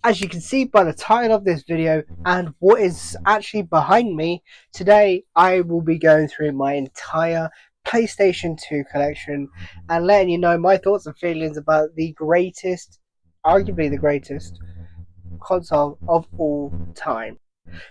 As you can see by the title of this video and what is actually behind me, today I will be going through my entire PlayStation 2 collection and letting you know my thoughts and feelings about the greatest, arguably the greatest console of all time.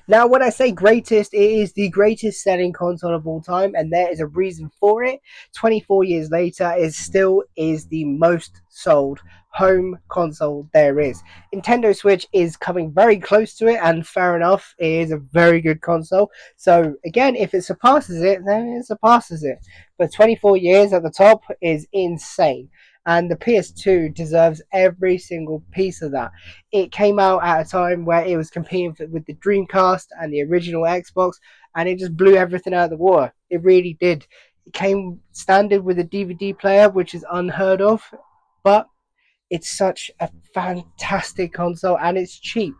Now, when I say greatest, it is the greatest selling console of all time, and there is a reason for it. 24 years later, it still is the most sold home console there is. Nintendo Switch is coming very close to it, and fair enough, it is a very good console. So, again, if it surpasses it, then it surpasses it. But 24 years at the top is insane. And the PS2 deserves every single piece of that. It came out at a time where it was competing with the Dreamcast and the original Xbox, and it just blew everything out of the water. It really did. It came standard with a DVD player, which is unheard of, but it's such a fantastic console and it's cheap.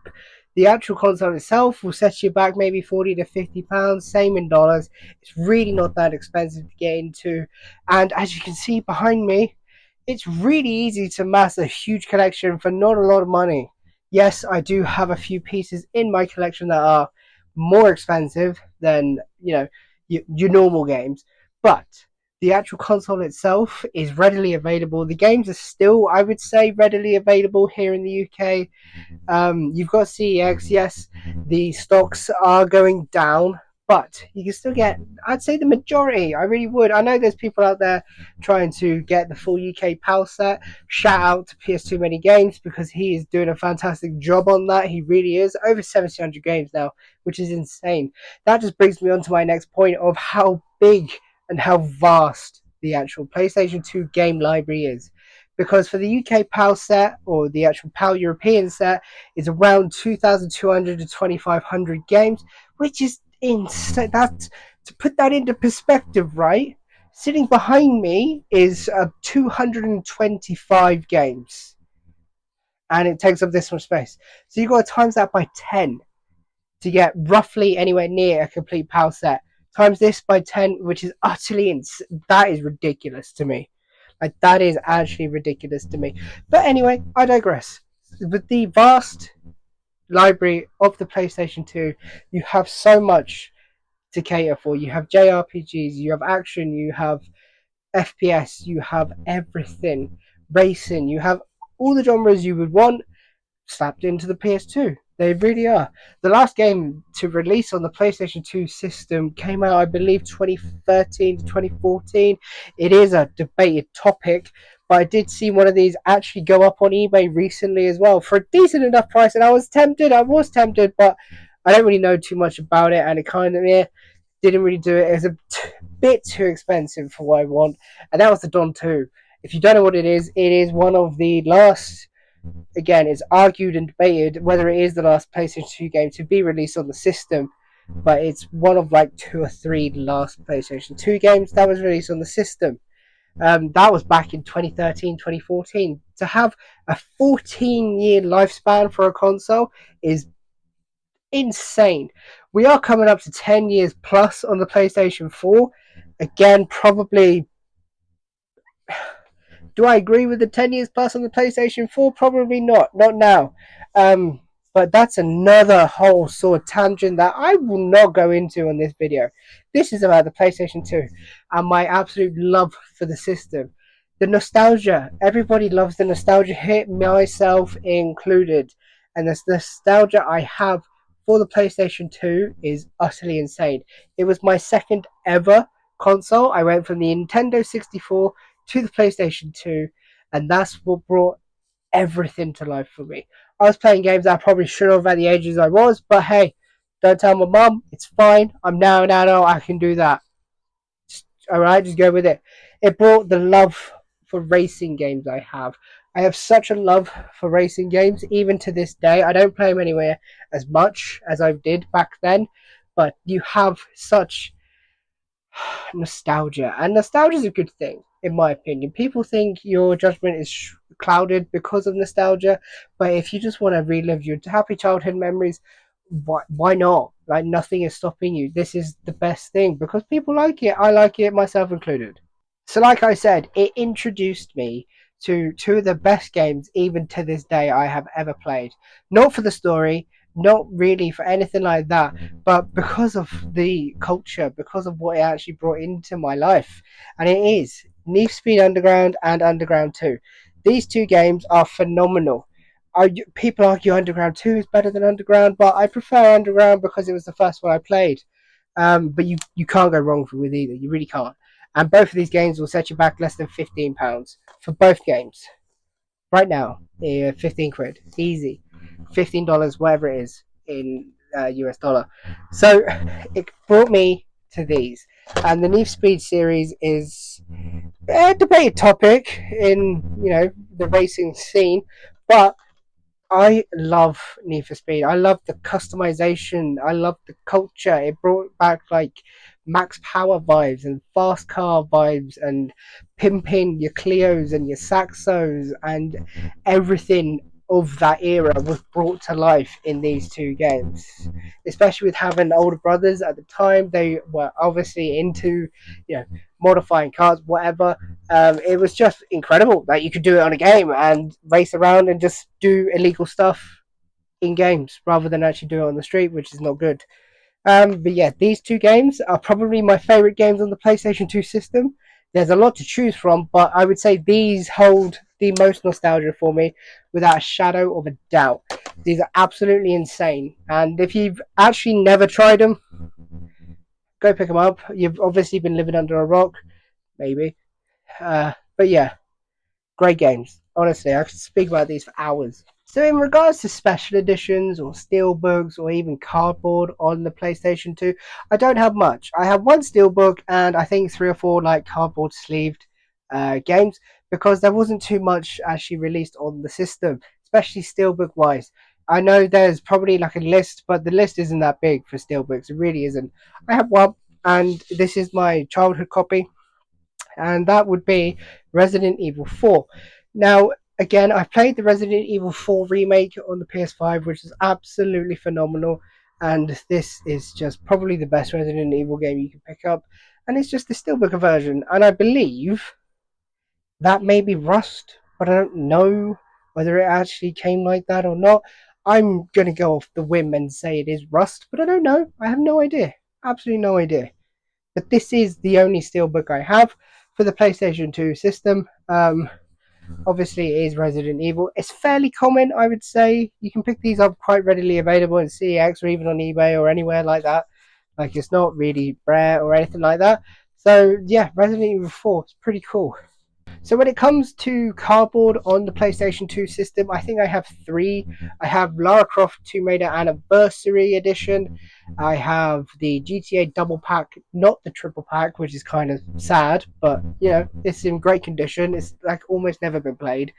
The actual console itself will set you back maybe £40 to £50, same in dollars. It's really not that expensive to get into, and as you can see behind me, it's really easy to mass a huge collection for not a lot of money. Yes, I do have a few pieces in my collection that are more expensive than your normal games, but the actual console itself is readily available. The games are still, I would say, readily available here in the UK. You've got CEX, yes, the stocks are going down, but you can still get, I'd say, the majority. I really would. I know there's people out there trying to get the full UK PAL set. Shout out to PS2 Many Games because he is doing a fantastic job on that. He really is. Over 1,700 games now, which is insane. That just brings me on to my next point of how big and how vast the actual PlayStation 2 game library is. Because for the UK PAL set, or the actual PAL European set, is around 2,200 to 2,500 games, which is insane. That, to put that into perspective, right? Sitting behind me is 225 games, and it takes up this much space. So you've got to times that by 10 to get roughly anywhere near a complete PAL set. Times this by 10, which is utterly that is ridiculous to me. Like, that is actually ridiculous to me. But anyway, I digress. With the vast library of the PlayStation 2, you have so much to cater for. You have JRPGs, you have action, you have FPS, you have everything. Racing, you have all the genres you would want slapped into the PS2. They really are. The last game to release on the PlayStation 2 system came out, I believe, 2013 to 2014. It is a debated topic, but I did see one of these actually go up on eBay recently as well for a decent enough price, and I was tempted, but I don't really know too much about it, and it kind of didn't really do it. It was a bit too expensive for what I want, and that was the Dawn 2. If you don't know what it is one of the last. Again, it's argued and debated whether it is the last PlayStation 2 game to be released on the system, but it's one of like 2 or 3 last PlayStation 2 games that was released on the system. That was back in 2013, 2014. To have a 14-year lifespan for a console is insane. We are coming up to 10 years plus on the PlayStation 4. Again, probably. Do I agree with the 10 years plus on the PlayStation 4? Probably not. Not now. But that's another whole sort of tangent that I will not go into on this video. This is about the PlayStation 2 and my absolute love for the system. The nostalgia. Everybody loves the nostalgia hit, myself included. And the nostalgia I have for the PlayStation 2 is utterly insane. It was my second ever console. I went from the Nintendo 64 to the PlayStation 2, and that's what brought everything to life for me. I was playing games I probably shouldn't have at the ages I was, but hey, don't tell my mum, it's fine. I'm now an adult, I can do that. Alright, just go with it. It brought the love for racing games I have. I have such a love for racing games, even to this day. I don't play them anywhere as much as I did back then, but you have such nostalgia, and nostalgia is a good thing in my opinion. People think your judgment is clouded because of nostalgia, but if you just want to relive your happy childhood memories, why not? Like, nothing is stopping you. This is the best thing because people like it. I like it, myself included. So like I said, it introduced me to two of the best games, even to this day, I have ever played. Not for the story, not really for anything like that, but because of the culture, because of what it actually brought into my life. And it is Need for Speed Underground and Underground 2. These two games are phenomenal. People argue Underground 2 is better than Underground, but I prefer Underground because it was the first one I played. But you can't go wrong with either. You really can't. And both of these games will set you back less than £15 for both games. Right now, 15 quid. Easy. $15, whatever it is in US dollar. So it brought me to these. And the Need for Speed series is a debated topic in, the racing scene. But I love Need for Speed. I love the customization. I love the culture. It brought back like Max Power vibes and fast car vibes and pimping your Clios and your Saxos and everything of that era was brought to life in these two games. Especially with having older brothers at the time, they were obviously into, modifying cars, whatever. It was just incredible that you could do it on a game and race around and just do illegal stuff in games rather than actually do it on the street, which is not good. But yeah, these two games are probably my favorite games on the PlayStation 2 system. There's a lot to choose from, but I would say these hold the most nostalgia for me without a shadow of a doubt. These are absolutely insane. And if you've actually never tried them, go pick them up. You've obviously been living under a rock, maybe. But yeah, great games. Honestly, I could speak about these for hours. So, in regards to special editions or steelbooks or even cardboard on the PlayStation 2, I don't have much. I have one steelbook and I think three or four like cardboard sleeved games because there wasn't too much actually released on the system, especially steelbook wise. I know there's probably like a list, but the list isn't that big for steelbooks. It really isn't. I have one, and this is my childhood copy, and that would be Resident Evil 4. Now, again, I played the Resident Evil 4 remake on the PS5, which is absolutely phenomenal, and this is just probably the best Resident Evil game you can pick up, and it's just the Steelbook version, and I believe that may be Rust, but I don't know whether it actually came like that or not. I'm going to go off the whim and say it is Rust, but I don't know. I have no idea. Absolutely no idea. But this is the only steelbook I have for the PlayStation 2 system. Obviously, it is Resident Evil. It's fairly common, I would say. You can pick these up quite readily available in CEX or even on eBay or anywhere like that. Like, it's not really rare or anything like that. So, yeah, Resident Evil 4 is pretty cool. So when it comes to cardboard on the PlayStation 2 system, I think I have three. I have Lara Croft Tomb Raider Anniversary Edition. I have the GTA double pack, not the triple pack, which is kind of sad, but it's in great condition. It's like almost never been played.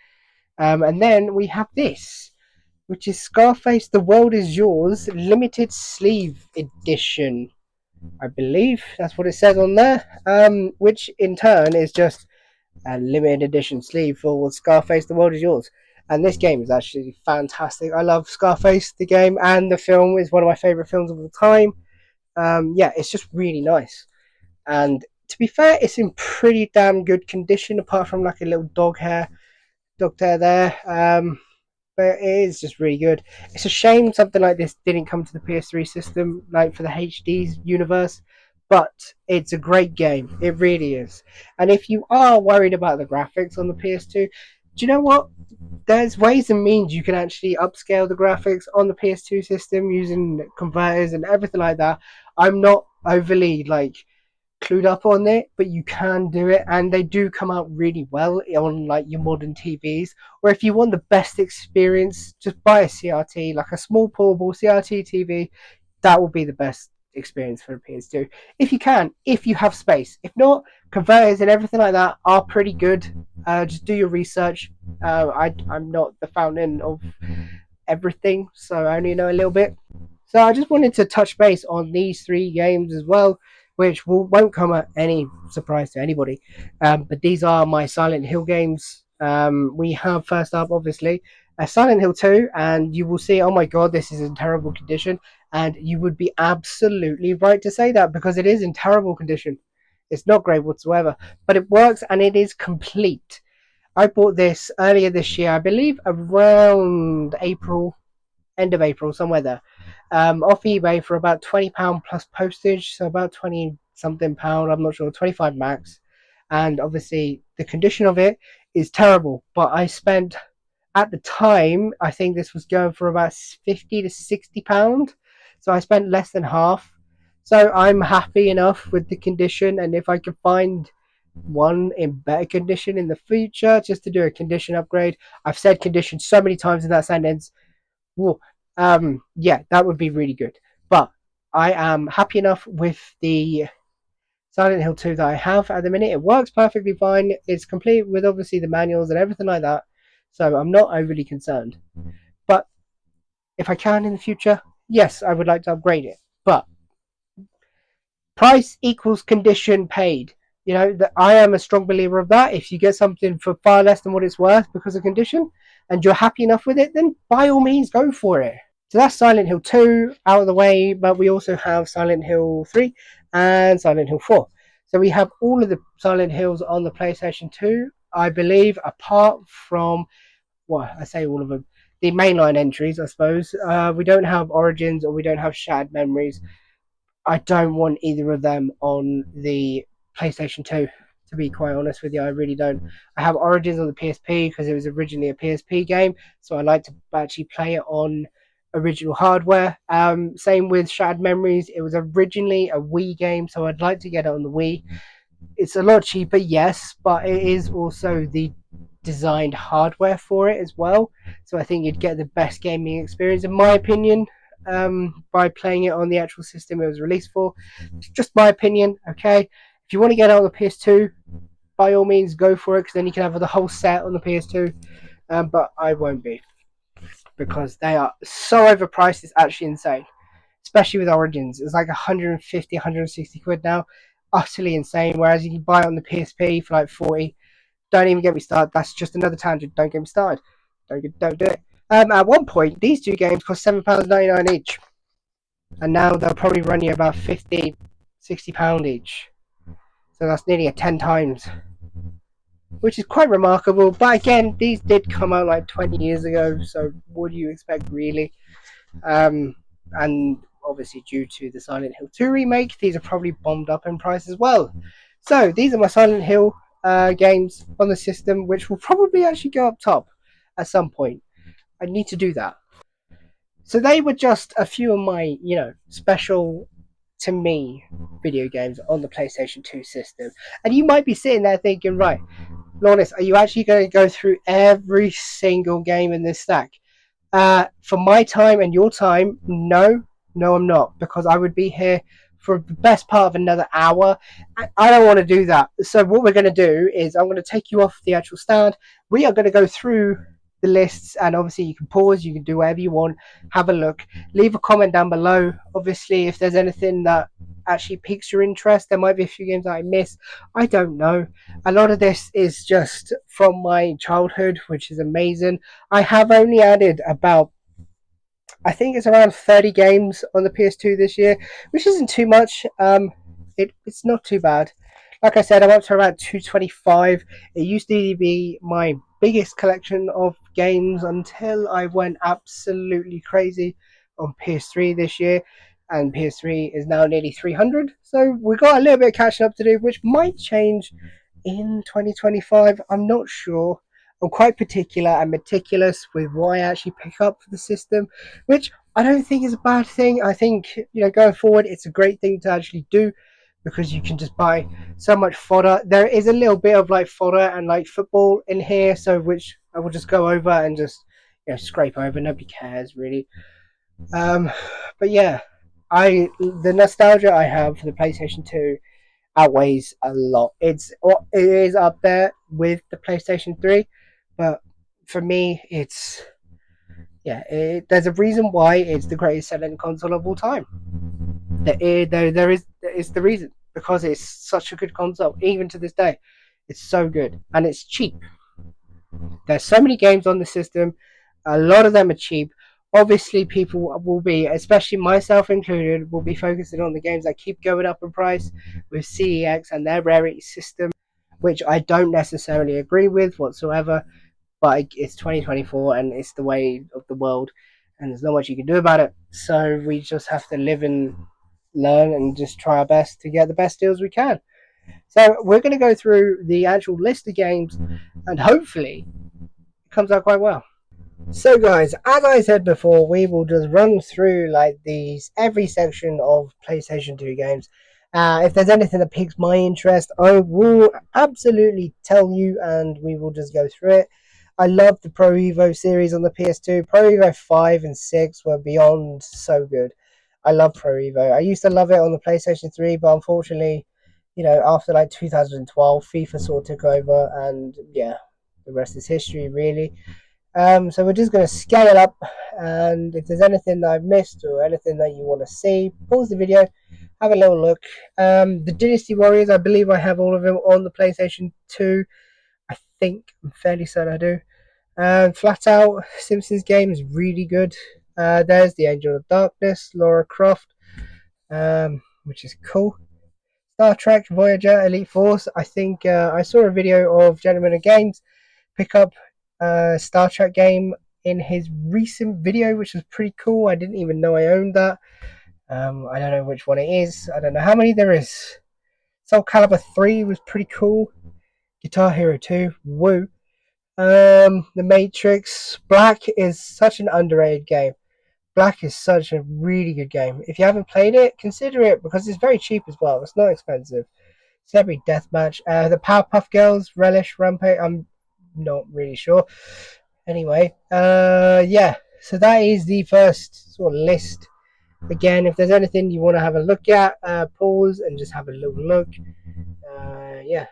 And then we have this, which is Scarface The World Is Yours Limited Sleeve Edition. I believe that's what it says on there, which in turn is just a limited edition sleeve for Scarface The World Is Yours. And this game is actually fantastic. I love Scarface, the game, and the film is one of my favourite films of all time. Yeah, it's just really nice. And to be fair, it's in pretty damn good condition, apart from like a little dog hair there. But it is just really good. It's a shame something like this didn't come to the PS3 system, like for the HD universe. But it's a great game. It really is. And if you are worried about the graphics on the PS2, do you know what? There's ways and means you can actually upscale the graphics on the PS2 system using converters and everything like that. I'm not overly clued up on it, but you can do it, and they do come out really well on like your modern TVs. Or if you want the best experience, just buy a CRT, like a small portable CRT TV. That will be the best experience for a PS2 if you can, if you have space. If not, converters and everything like that are pretty good. Just do your research. I'm not the fountain of everything, so I only know a little bit. So I just wanted to touch base on these three games as well, which won't come at any surprise to anybody. But these are my Silent Hill games. We have first up, obviously, Silent Hill 2, and you will see, oh my god, this is in terrible condition. And you would be absolutely right to say that, because it is in terrible condition. It's not great whatsoever, but it works and it is complete. I bought this earlier this year, I believe around April, end of April, somewhere there, off eBay for about £20 plus postage, so about 20 something pound. I'm not sure, 25 max. And obviously, the condition of it is terrible. But I spent at the time, I think this was going for about 50 to £60, so I spent less than half. So I'm happy enough with the condition, and if I can find one in better condition in the future, just to do a condition upgrade. I've said condition so many times in that sentence. Whoa. Yeah, that would be really good. But I am happy enough with the Silent Hill 2 that I have at the minute. It works perfectly fine. It's complete with obviously the manuals and everything like that. So I'm not overly concerned. But if I can in the future, yes, I would like to upgrade it. But price equals condition paid. You know, that I am a strong believer of that. If you get something for far less than what it's worth because of condition and you're happy enough with it, then by all means go for it. So that's Silent Hill 2 out of the way, but we also have Silent Hill 3 and Silent Hill 4. So we have all of the Silent Hills on the PlayStation 2, I believe, apart from, well, I say all of them, the mainline entries, I suppose. We don't have Origins or we don't have Shattered Memories. I don't want either of them on the PlayStation 2, to be quite honest with you. I really don't. I have Origins on the PSP because it was originally a PSP game, so I like to actually play it on original hardware. Same with Shattered Memories. It was originally a Wii game, so I'd like to get it on the Wii. It's a lot cheaper, yes, but it is also the designed hardware for it as well. So I think you'd get the best gaming experience, in my opinion, by playing it on the actual system it was released for. It's just my opinion, okay? If you want to get it on the PS2, by all means go for it, because then you can have the whole set on the PS2. But I won't be, because they are so overpriced, it's actually insane. Especially with Origins. It's like 150, 160 quid now. Utterly insane. Whereas you can buy it on the PSP for like 40. Don't even get me started. That's just another tangent. Don't get me started. Don't do it. At one point, these two games cost £7.99 each. And now they'll probably run you about 50, £60 each. So that's nearly a 10 times. Which is quite remarkable. But again, these did come out like 20 years ago. So what do you expect, really? And obviously, due to the Silent Hill 2 remake, these are probably bombed up in price as well. So these are my Silent Hill games on the system, which will probably actually go up top at some point. I need to do that. So they were just a few of my, special to me video games on the PlayStation 2 system. And you might be sitting there thinking, right, Lawrence, are you actually going to go through every single game in this stack? For my time and your time, no, I'm not, because I would be here for the best part of another hour. I don't want to do that. So what we're going to do is I'm going to take you off the actual stand. We are going to go through the lists, and obviously you can pause, you can do whatever you want, have a look, leave a comment down below. Obviously, if there's anything that actually piques your interest, there might be a few games that I miss. I don't know. A lot of this is just from my childhood, which is amazing. I have only added about, I think it's around 30 games on the PS2 this year, which isn't too much. It's not too bad. Like I said, I'm up to around 225. It used to be my biggest collection of games until I went absolutely crazy on PS3 this year, and PS3 is now nearly 300. So we've got a little bit of catching up to do, which might change in 2025. I'm not sure. I'm quite particular and meticulous with what I actually pick up for the system, which I don't think is a bad thing. I think, going forward, it's a great thing to actually do, because you can just buy so much fodder. There is a little bit of like fodder and like football in here, so which I will just go over and just scrape over. Nobody cares really. But yeah, the nostalgia I have for the PlayStation 2 outweighs a lot. It is up there with the PlayStation 3, but for me, there's a reason why it's the greatest selling console of all time. There is the reason, because it's such a good console. Even to this day, it's so good and it's cheap. There's so many games on the system. A lot of them are cheap. Obviously, people will be, especially myself included, will be focusing on the games that keep going up in price with CEX and their rarity system. which I don't necessarily agree with whatsoever. But it's 2024 and it's the way of the world, and there's not much you can do about it. So we just have to live and learn and just try our best to get the best deals we can. So we're going to go through the actual list of games, and hopefully it comes out quite well. So guys, as I said before, we will just run through like these every section of PlayStation 2 games. If there's anything that piques my interest, I will absolutely tell you, and we will just go through it. I love the Pro Evo series on the PS2. Pro Evo 5 and 6 were beyond so good. I love Pro Evo. I used to love it on the PlayStation 3, but unfortunately, after like 2012, FIFA sort of took over, and yeah, the rest is history, really. So we're just going to scale up, and if there's anything that I've missed or anything that you want to see, pause the video, have a little look. The Dynasty Warriors, I believe I have all of them on the PlayStation 2. I think, I'm fairly certain I do. Flat Out Simpsons game is really good. There's the Angel of Darkness, Lara Croft, which is cool. Star Trek Voyager Elite Force. I think I saw a video of Gentleman of Games pick up a Star Trek game in his recent video, which was pretty cool. I didn't even know I owned that. I don't know which one it is. I don't know how many there is. Soul Calibur 3 was pretty cool. Guitar Hero 2, woo. The Matrix. Black is such an underrated game. Black is such a really good game. If you haven't played it, consider it because it's very cheap as well. It's not expensive. Celebrity Deathmatch. The Powerpuff Girls, Relish, Rampage. I'm not really sure. Anyway, yeah. So that is the first sort of list. Again, if there's anything you want to have a look at, pause and just have a little look. Yeah,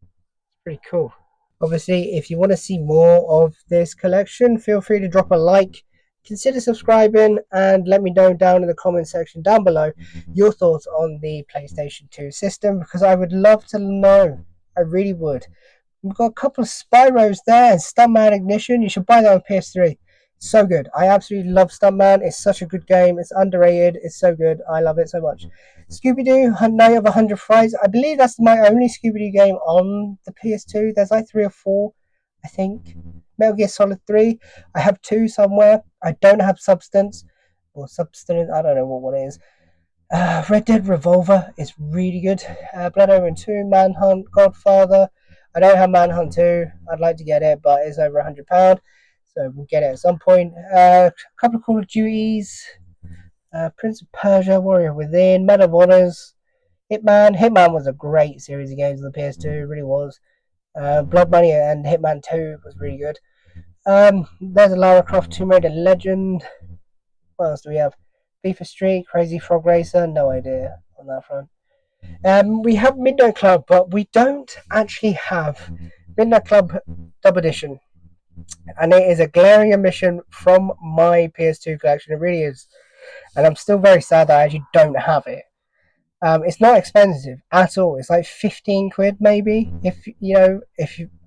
it's pretty cool. Obviously, if you want to see more of this collection, feel free to drop a like, consider subscribing, and let me know down in the comment section down below your thoughts on the PlayStation 2 system, because I would love to know. I really would. We've got a couple of Spyros there and Stuntman Ignition. You should buy that on PS3. So good. I absolutely love Stuntman. It's such a good game. It's underrated. It's so good. I love it so much. Scooby-Doo, Night of 100 Fries. I believe that's my only Scooby-Doo game on the PS2. There's like 3 or 4, I think. Metal Gear Solid 3. I have 2 somewhere. I don't have Substance. Or Substance. I don't know what one is. Red Dead Revolver is really good. Blood Omen 2, Manhunt, Godfather. I don't have Manhunt 2. I'd like to get it, but it's over £100. So we'll get it at some point. A couple of Call of Duties. Prince of Persia, Warrior Within, Medal of Honors, Hitman. Hitman was a great series of games on the PS2. It really was. Blood Money and Hitman 2 was really good. There's a Lara Croft Tomb Raider Legend. What else do we have? FIFA Street, Crazy Frog Racer. No idea on that front. We have Midnight Club, but we don't actually have Midnight Club Dub Edition. And it is a glaring omission from my PS2 collection. It really is. And I'm still very sad that I actually don't have it. It's not expensive at all. It's like 15 quid maybe. If you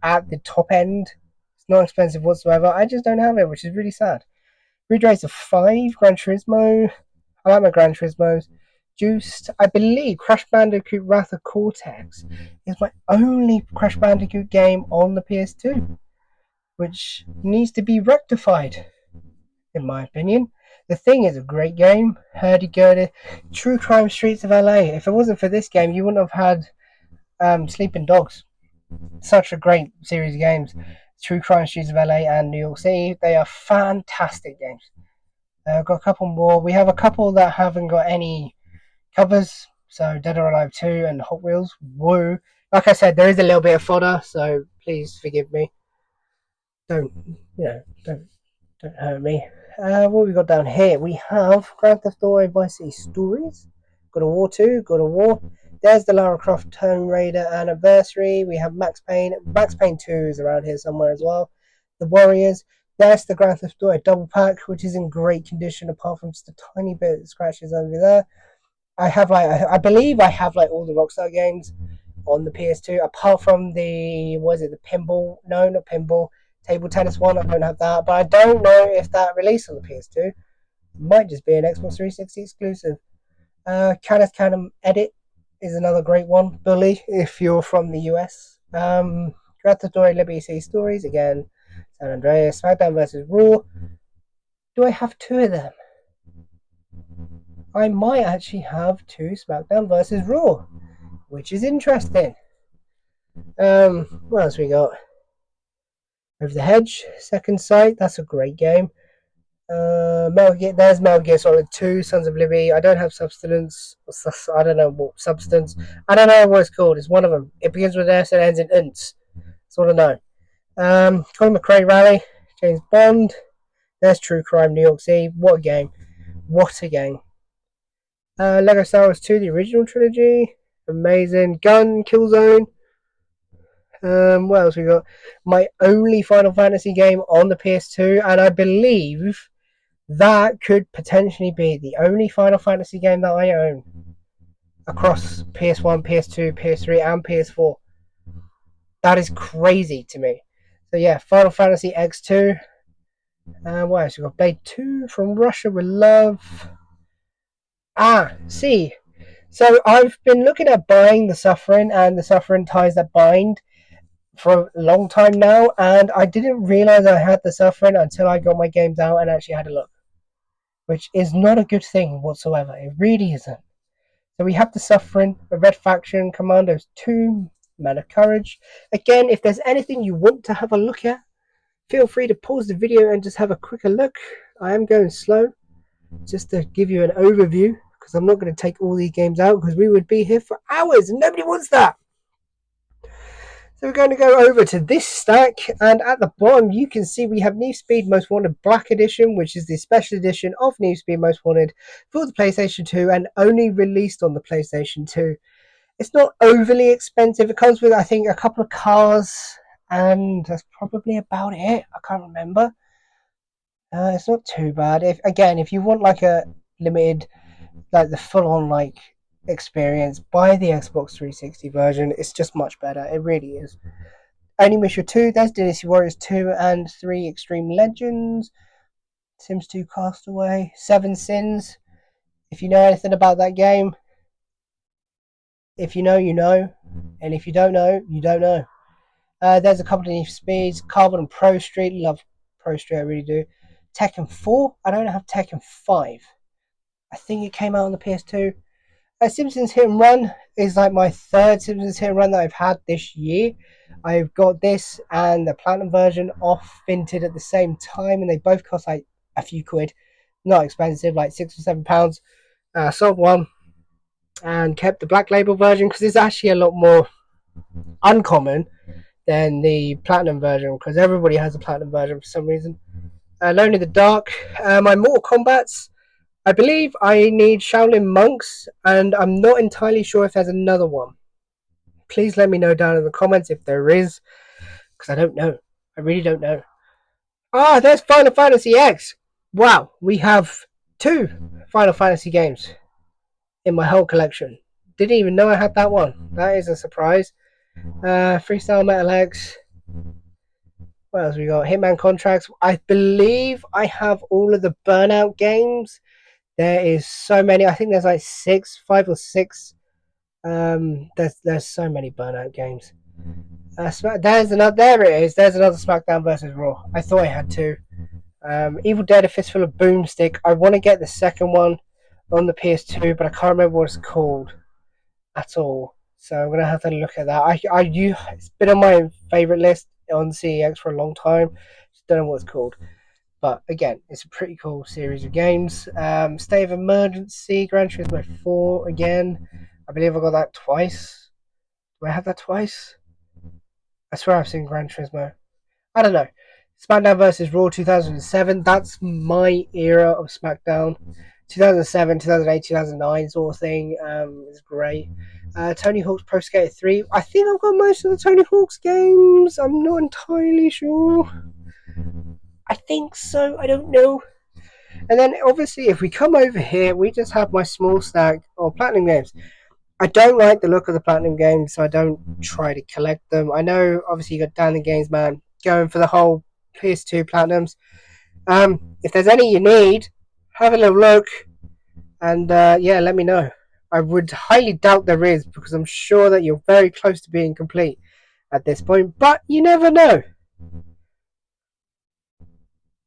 at the top end, it's not expensive whatsoever. I just don't have it, which is really sad. Ridge Racer 5, Gran Turismo. I like my Gran Turismos. Juiced. I believe Crash Bandicoot Wrath of Cortex is my only Crash Bandicoot game on the PS2, which needs to be rectified, in my opinion. The Thing is a great game. Hurdy-gurdy. True Crime Streets of LA. If it wasn't for this game, you wouldn't have had Sleeping Dogs. Such a great series of games. True Crime Streets of LA and New York City. They are fantastic games. I've got a couple more. We have a couple that haven't got any covers. So Dead or Alive 2 and Hot Wheels. Woo. Like I said, there is a little bit of fodder, so please forgive me. Don't hurt me. What we got down here? We have Grand Theft Auto Vice City Stories, God of War 2, God of War. There's the Lara Croft Tomb Raider Anniversary. We have Max Payne. Max Payne 2 is around here somewhere as well. The Warriors. There's the Grand Theft Auto Double Pack, which is in great condition apart from just a tiny bit of scratches over there. I believe I have all the Rockstar games on the PS2 apart from the pinball? No, not pinball. Table tennis one, I don't have that, but I don't know if that released on the PS2. It might just be an Xbox 360 exclusive. Kenneth Cannon Edit. is another great one. Bully, if you're from the US. Grand Theft Auto Liberty City Stories again. San Andreas, SmackDown versus Raw. Do I have two of them? I might actually have two SmackDown versus Raw, which is interesting. What else we got? Over the Hedge, Second Sight. That's a great game. There's Metal Gear Solid 2, Sons of Liberty. I don't have Substance. I don't know what Substance. I don't know what it's called. It's one of them. It begins with S and ends in unts. That's all I know. Colin McRae Rally, James Bond. There's True Crime, New York City. What a game. What a game. Lego Star Wars 2, the original trilogy. Amazing. Gun, Killzone. What else we got? My only Final Fantasy game on the PS2, and I believe that could potentially be the only Final Fantasy game that I own across PS1, PS2, PS3, and PS4. That is crazy to me. So yeah, Final Fantasy X2. What else? We got Blade 2 from Russia with Love. See. So I've been looking at buying The Suffering and The Suffering Ties That Bind for a long time now, and I didn't realize I had The Suffering until I got my games out and actually had a look, which is not a good thing whatsoever. It really isn't. So we have The Suffering, The Red Faction, Commandos 2, Man of Courage. Again, if there's anything you want to have a look at, feel free to pause the video and just have a quicker look. I am going slow, just to give you an overview, because I'm not going to take all these games out, because we would be here for hours, and nobody wants that. So we're going to go over to this stack, and at the bottom you can see we have Need for Speed Most Wanted Black Edition, which is the special edition of Need for Speed Most Wanted for the PlayStation 2 and only released on the PlayStation 2. It's not overly expensive. It comes with, I think, a couple of cars, and that's probably about it. I can't remember. It's not too bad. If you want like a limited, like the full-on like experience, buy the Xbox 360 version. It's just much better. It really is. Only Mission 2, there's Dynasty Warriors 2 and 3 Extreme Legends, Sims 2 Castaway, 7 Sins. If you know anything about that game, if you know, you know. And if you don't know, you don't know. There's a couple of Need for Speeds, Carbon and Pro Street. Love Pro Street, I really do. Tekken 4, I don't have Tekken 5. I think it came out on the PS2. Simpsons Hit and Run is like my third Simpsons Hit and Run that I've had this year. I've got this and the Platinum version off Vinted at the same time, and they both cost like a few quid. Not expensive, like £6 or £7. Sold one and kept the Black Label version because it's actually a lot more uncommon than the Platinum version, because everybody has a Platinum version for some reason. Alone in the Dark. My Mortal Kombat's, I believe I need Shaolin Monks, and I'm not entirely sure if there's another one. Please let me know down in the comments if there is, because I don't know. I really don't know. There's Final Fantasy X. Wow, we have 2 Final Fantasy games in my whole collection. Didn't even know I had that one. That is a surprise. Freestyle Metal X. What else we got? Hitman Contracts. I believe I have all of the Burnout games. There is so many. I think there's like 5 or 6. There's so many Burnout games. There's another. There it is. There's another SmackDown versus Raw. I thought I had 2. Evil Dead: A Fistful of Boomstick. I want to get the second one on the PS2, but I can't remember what it's called at all. So I'm gonna have to look at that. It's been on my favorite list on CEX for a long time. Just don't know what it's called. But again, it's a pretty cool series of games. State of Emergency, Gran Turismo 4 again. I believe I got that twice. Do I have that twice? I swear I've seen Gran Turismo. I don't know. SmackDown vs. Raw 2007. That's my era of SmackDown. 2007, 2008, 2009 sort of thing. It's great. Tony Hawk's Pro Skater 3. I think I've got most of the Tony Hawk's games. I'm not entirely sure. I think so. I don't know. And then obviously if we come over here, we just have my small stack of Platinum games. I don't like the look of the Platinum games, so I don't try to collect them. I know obviously you got Dan the Games Man going for the whole PS2 Platinums. If there's any you need, have a little look, and let me know. I would highly doubt there is, because I'm sure that you're very close to being complete at this point, but you never know.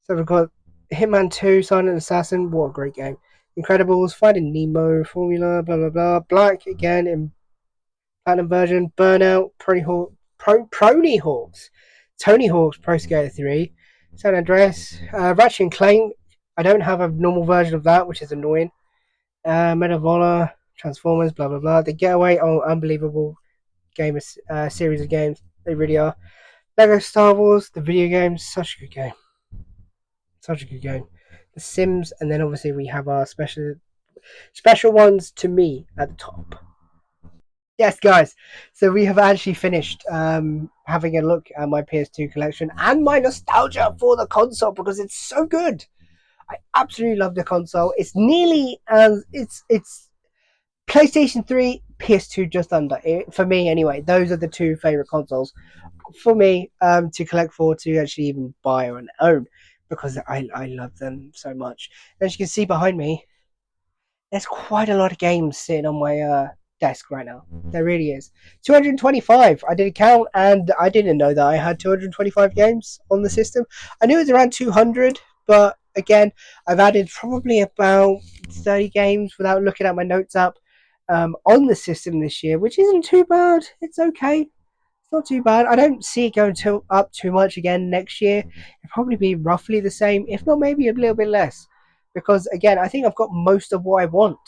So we've got Hitman 2, Silent Assassin, what a great game. Incredibles, Finding Nemo, Formula, blah blah blah. Black again in platinum version. Burnout, Prony Hawks, Tony Hawk's Pro Skater 3, San Andreas, Ratchet and Clank. I don't have a normal version of that, which is annoying. Medal of Honor, Transformers, blah blah blah. The Getaway, oh, unbelievable game, series of games. They really are. Lego Star Wars, the video games, such a good game. Such a good game. The Sims, and then obviously we have our special ones to me at the top. Yes, guys. So we have actually finished having a look at my PS2 collection and my nostalgia for the console, because it's so good. I absolutely love the console. It's nearly as it's PlayStation 3, PS2 just under. For me, anyway, those are the two favorite consoles for me to collect for, to actually even buy or own, because I love them so much. As you can see behind me, there's quite a lot of games sitting on my desk right now. There really is. 225. I did a count, and I didn't know that I had 225 games on the system. I knew it was around 200, but again, I've added probably about 30 games without looking at my notes up on the system this year, which isn't too bad. It's okay. It's not too bad. I don't see it going up too much again next year. It'll probably be roughly the same, if not maybe a little bit less. Because again, I think I've got most of what I want.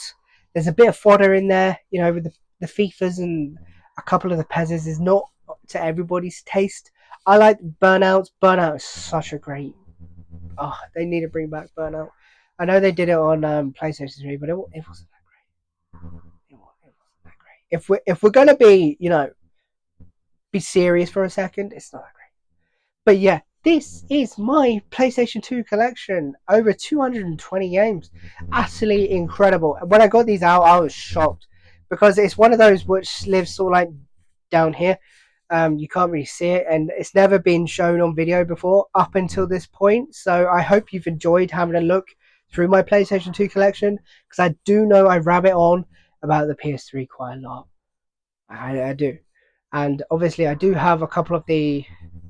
There's a bit of fodder in there, with the FIFAs and a couple of the PESs is not to everybody's taste. I like Burnouts. Burnout is such a great. Oh, they need to bring back Burnout. I know they did it on PlayStation 3, but it wasn't that great. It wasn't that great. If we're gonna be serious for a second, it's not that great. But yeah, this is my PlayStation 2 collection. Over 220 games. Absolutely incredible. When I got these out, I was shocked, because it's one of those which lives sort of like down here. You can't really see it, and it's never been shown on video before up until this point. So I hope you've enjoyed having a look through my PlayStation 2 collection, because I do know I rabbit on about the PS3 quite a lot. I do. And obviously, I do have a couple of the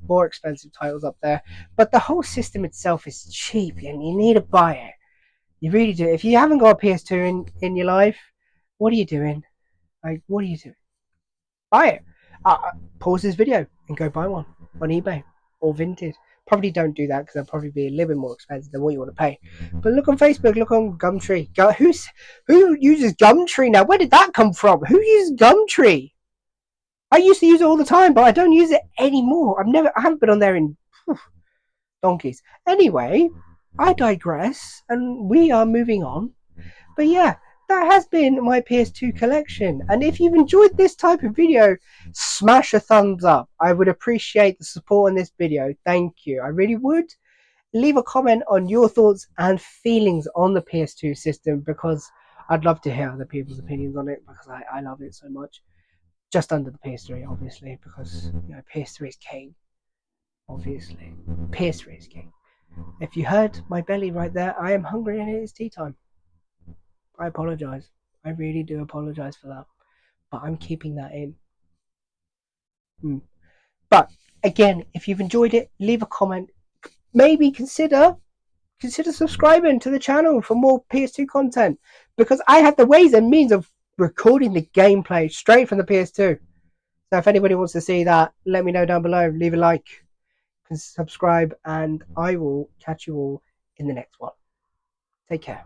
more expensive titles up there, but the whole system itself is cheap, and you need to buy it. You really do. If you haven't got a PS2 in your life, what are you doing? Like, what are you doing? Buy it. Pause this video and go buy one on eBay or Vinted. Probably don't do that, because they'll probably be a little bit more expensive than what you want to pay. But look on Facebook, look on Gumtree. Who uses Gumtree now? Where did that come from? Who uses Gumtree? I used to use it all the time, but I don't use it anymore. I haven't been on there in donkeys. Anyway, I digress, and we are moving on. But yeah, that has been my PS2 collection. And if you've enjoyed this type of video, smash a thumbs up. I would appreciate the support on this video. Thank you. I really would. Leave a comment on your thoughts and feelings on the PS2 system, because I'd love to hear other people's opinions on it, because I love it so much. Just under the PS3, obviously, because PS3 is king. Obviously, PS3 is king. If you heard my belly right there, I am hungry and it is tea time. I apologize. I really do apologize for that, but I'm keeping that in. But again, if you've enjoyed it, leave a comment. Maybe consider subscribing to the channel for more PS2 content, because I have the ways and means of recording the gameplay straight from the PS2. So if anybody wants to see that, let me know down below. Leave a like, subscribe, and I will catch you all in the next one. Take care.